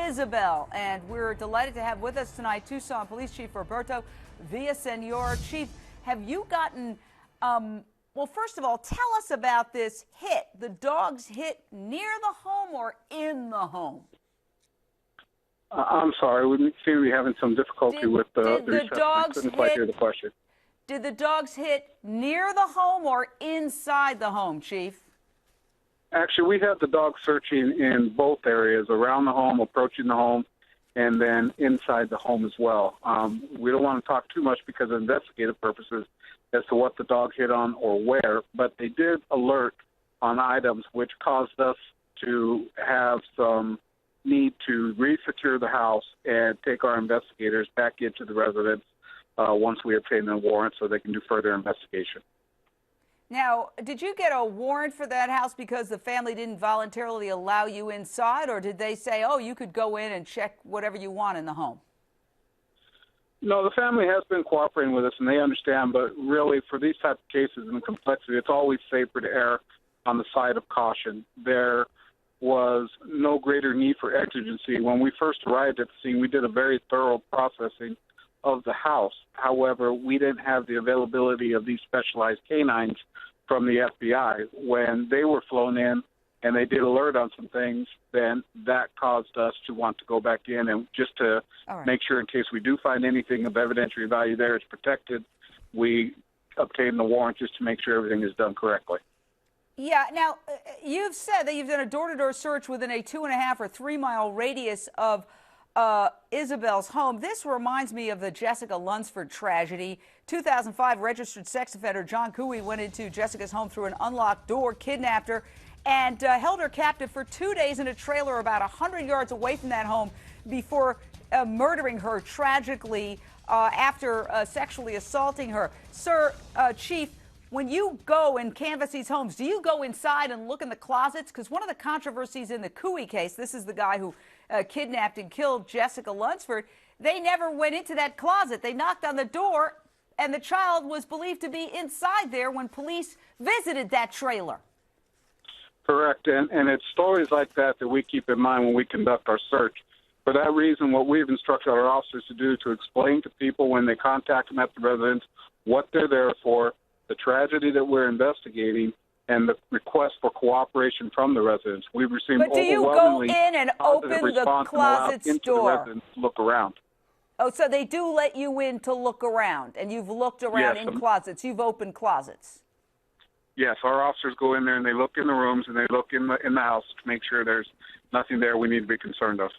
Isabel. And we're delighted to have with us tonight Tucson Police Chief Roberto Villasenor. Chief, have you gotten, well, first of all, tell us about this hit. The dogs hit near the home or in the home? I'm sorry, we seem to be having some difficulty with the reception. I couldn't quite hear the question. Did the dogs hit near the home or inside the home, Chief? Actually, we had the dogs searching in both areas, around the home, approaching the home, and then inside the home as well. We don't want to talk too much because of investigative purposes as to what the dog hit on or where, but they did alert on items which caused us to have some need to re-secure the house and take our investigators back into the residence once we obtain a warrant so they can do further investigation. Now, did you get a warrant for that house because the family didn't voluntarily allow you inside, or did they say, oh, you could go in and check whatever you want in the home? No, the family has been cooperating with us, and they understand, but really for these types of cases and the complexity, it's always safer to err on the side of caution. There was no greater need for exigency. When we first arrived at the scene, we did a very thorough processing of the house. However, we didn't have the availability of these specialized canines from the FBI. When they were flown in and they did alert on some things, then that caused us to want to go back in and just to make sure in case we do find anything of evidentiary value there, it's protected, we obtain the warrant just to make sure everything is done correctly. Yeah. Now, you've said that you've done a door-to-door search within a 2.5 or 3 mile radius of Isabel's home. This reminds me of the Jessica Lunsford tragedy. 2005, registered sex offender John Cooey went into Jessica's home through an unlocked door, kidnapped her, and held her captive for 2 days in a trailer about 100 yards away from that home before murdering her tragically after sexually assaulting her. Sir, Chief, when you go and canvass these homes, do you go inside and look in the closets? Because one of the controversies in the Cooey case, this is the guy who kidnapped and killed Jessica Lunsford, they never went into that closet. They knocked on the door, and the child was believed to be inside there when police visited that trailer. Correct, and it's stories like that that we keep in mind when we conduct our search. For that reason, what we've instructed our officers to do is to explain to people when they contact them at the residence what they're there for, the tragedy that we're investigating, and the request for cooperation from the residents. We've received overwhelmingly in and open the closet's door? The residents to look around. Oh, so they do let you in to look around, and you've looked around in closets. You've opened closets. Yes, our officers go in there and they look in the rooms and they look in the house to make sure there's nothing there we need to be concerned of.